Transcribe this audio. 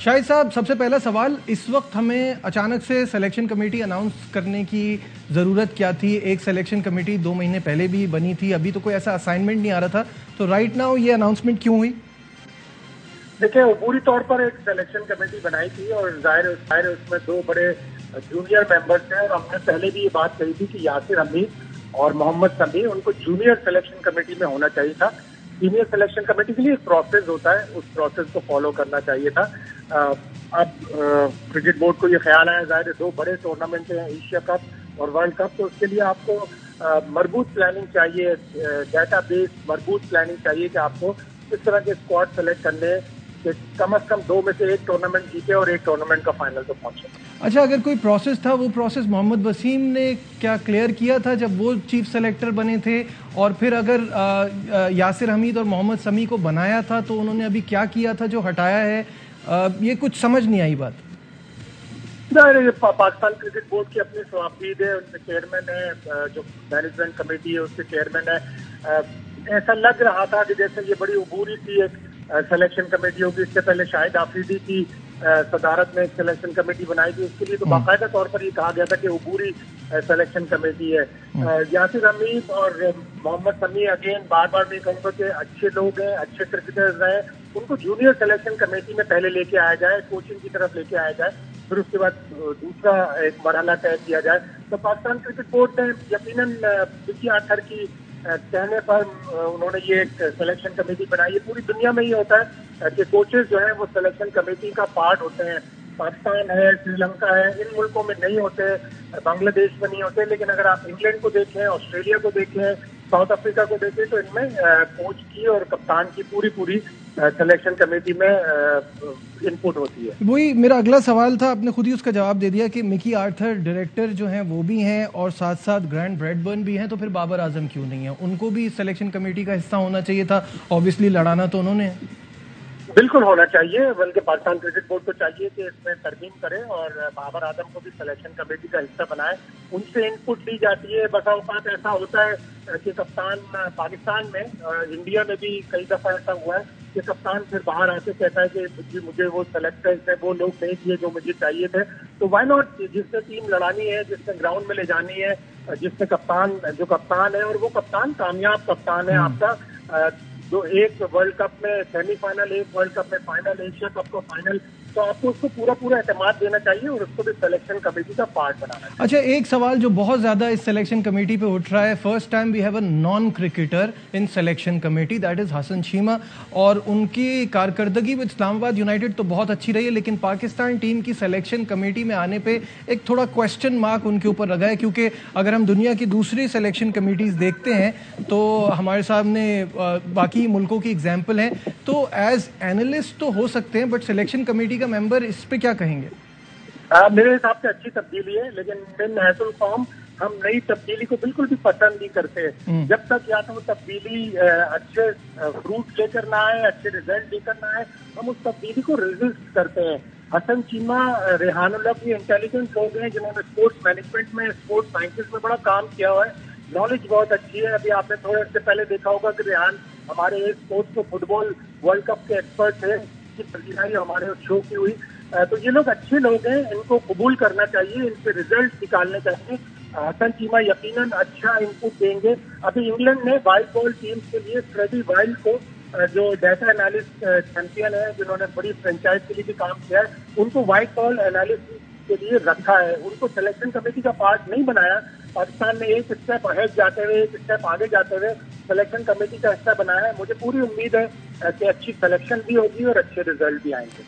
शाहिद साहब, सबसे पहला सवाल, इस वक्त हमें अचानक से सिलेक्शन कमेटी अनाउंस करने की ज़रूरत क्या थी? एक सिलेक्शन कमेटी 2 महीने पहले भी बनी थी, अभी तो कोई ऐसा असाइनमेंट नहीं आ रहा था, तो राइट नाउ ये अनाउंसमेंट क्यों हुई? देखिए, पूरी तौर पर एक सिलेक्शन कमेटी बनाई थी और जाहिर उसमें 2 बड़े जूनियर मेंबर्स हैं और हमने पहले भी ये बात कही थी कि यासिर हमीद और मोहम्मद समी, उनको जूनियर सिलेक्शन कमेटी में होना चाहिए था। सीनियर सिलेक्शन कमेटी के लिए एक प्रोसेस होता है, उस प्रोसेस को फॉलो करना चाहिए था। अब क्रिकेट बोर्ड को ये ख्याल आया, जाहिर 2 बड़े टूर्नामेंट हैं, एशिया कप और वर्ल्ड कप, तो उसके लिए आपको मजबूत प्लानिंग चाहिए, डेटाबेस मजबूत प्लानिंग चाहिए कि आपको इस तरह के स्क्वाड सेलेक्ट करने कि कम से कम 2 में से 1 टूर्नामेंट जीते और 1 टूर्नामेंट का फाइनल तो पहुंचे। अच्छा, अगर कोई प्रोसेस था, वो प्रोसेस मोहम्मद वसीम ने क्या क्लियर किया था जब वो चीफ सेलेक्टर बने थे? और फिर अगर यासिर हमीद और मोहम्मद समी को बनाया था तो उन्होंने अभी क्या किया था जो हटाया है? ये कुछ समझ नहीं आई बात। पाकिस्तान क्रिकेट बोर्ड की अपनी स्वाबदीद है, उनके चेयरमैन है, जो मैनेजमेंट कमेटी है उसके चेयरमैन है। ऐसा लग रहा था कि जैसे ये बड़ी अबूरी थी एक सिलेक्शन कमेटी होगी। इससे पहले शाहिद आफरीदी की सदारत में एक सिलेक्शन कमेटी बनाई थी, उसके लिए तो बाकायदा तौर पर ये कहा गया था कि अबूरी सिलेक्शन कमेटी है। यासिर हमीद और मोहम्मद समी अगेन बार बार भी कहूँगा कि अच्छे लोग हैं, अच्छे क्रिकेटर्स हैं, उनको जूनियर सिलेक्शन कमेटी में पहले लेके आया जाए, कोचिंग की तरफ लेके आया जाए, फिर उसके बाद दूसरा एक मरहला तय किया जाए। तो पाकिस्तान क्रिकेट बोर्ड ने यकीनन विकी आर्थर की कहने पर उन्होंने ये एक सिलेक्शन कमेटी बनाई है। पूरी दुनिया में ये होता है कि कोचेस जो है वो सिलेक्शन कमेटी का पार्ट होते हैं। पाकिस्तान है, श्रीलंका है, इन मुल्कों में नहीं होते, बांग्लादेश में नहीं होते, लेकिन अगर आप इंग्लैंड को देखें, ऑस्ट्रेलिया को देखें, साउथ अफ्रीका को देखें, तो इनमें कोच की और कप्तान की पूरी सिलेक्शन कमेटी में इनपुट होती है। वही मेरा अगला सवाल था, आपने खुद ही उसका जवाब दे दिया कि मिकी आर्थर डायरेक्टर जो हैं वो भी हैं और साथ साथ ग्रैंट ब्रैडबर्न भी हैं, तो फिर बाबर आजम क्यों नहीं है? उनको भी सिलेक्शन कमेटी का हिस्सा होना चाहिए था। ऑब्वियसली लड़ाना तो उन्होंने बिल्कुल होना चाहिए, बल्कि पाकिस्तान क्रिकेट बोर्ड को चाहिए कि इसमें तरमीम करे और बाबर आजम को भी सिलेक्शन कमेटी का हिस्सा बनाए। उनसे इनपुट ली जाती है। बसा औकात ऐसा होता है कि कप्तान पाकिस्तान में, इंडिया में भी कई दफा ऐसा हुआ है कि कप्तान फिर बाहर आके कहता है कि मुझे वो सेलेक्टर्स है, वो लोग नहीं दिए जो मुझे चाहिए थे। तो व्हाई नॉट, जिसने टीम लड़ानी है, जिसने ग्राउंड में ले जानी है, जिसने कप्तान है और वो कप्तान कामयाब कप्तान है आपका, जो एक वर्ल्ड कप में सेमीफाइनल, एक वर्ल्ड कप में फाइनल, एशिया कप को फाइनल, तो आपको उसको पूरा एतमाद देना चाहिए और उसको भी सिलेक्शन कमेटी का पार्ट बनाना चाहिए। अच्छा, एक सवाल जो बहुत ज्यादा इस सिलेक्शन कमेटी पे उठ रहा है, first time we have a non cricketer in selection committee, that is Hasan Cheema, और उनकी कारकर्दगी विद इस्लामाबाद यूनाइटेड तो बहुत अच्छी रही है, लेकिन पाकिस्तान टीम की सिलेक्शन कमेटी में आने पे एक थोड़ा क्वेश्चन मार्क उनके ऊपर लगा है, क्योंकि अगर हम दुनिया की दूसरी सिलेक्शन कमेटीज देखते हैं तो हमारे सामने बाकी मुल्कों की एग्जाम्पल है, तो एज एनालिस्ट तो हो सकते हैं, बट सिलेक्शन कमेटी का मेंबर, इस पे क्या कहेंगे? मेरे हिसाब से अच्छी तब्दीली है, लेकिन इन हैजुल फॉर्म हम नई तब्दीली को बिल्कुल भी पसंद नहीं करते। जब तक या तो तब्दीली अच्छे फ्रूट लेकर ना आए, अच्छे रिजल्ट लेकर ना आए, हम उस तब्दीली को रेजिस्ट करते हैं। हसन चीमा, रेहानुल्लाह भी इंटेलिजेंट लोग हैं जिन्होंने स्पोर्ट्स मैनेजमेंट में, स्पोर्ट्स साइंसेज में बड़ा काम किया हुआ है, नॉलेज बहुत अच्छी है। अभी आपने थोड़े से पहले देखा होगा कि रेहान हमारे स्पोर्ट्स को फुटबॉल वर्ल्ड कप के एक्सपर्ट थे, की हमारे शो की हुई। तो ये लोग अच्छे लोग हैं, इनको कबूल करना चाहिए, इनसे रिजल्ट निकालने चाहिए। हसन चीमा यकीनन अच्छा इनपुट देंगे। अभी इंग्लैंड ने व्हाइट बॉल टीम के लिए फ्रेडी वाइल्ड को, जो डाटा एनालिस्ट चैंपियन है, जिन्होंने बड़ी फ्रेंचाइज के लिए भी काम किया है, उनको व्हाइट बॉल एनालिस्ट के लिए रखा है। उनको सिलेक्शन कमेटी का पार्ट नहीं बनाया। पाकिस्तान ने एक स्टेप अहेड जाते हुए, एक स्टेप आगे जाते हुए सिलेक्शन कमेटी का हिस्सा बनाया है। मुझे पूरी उम्मीद है कि अच्छी सिलेक्शन भी होगी और अच्छे रिजल्ट भी आएंगे।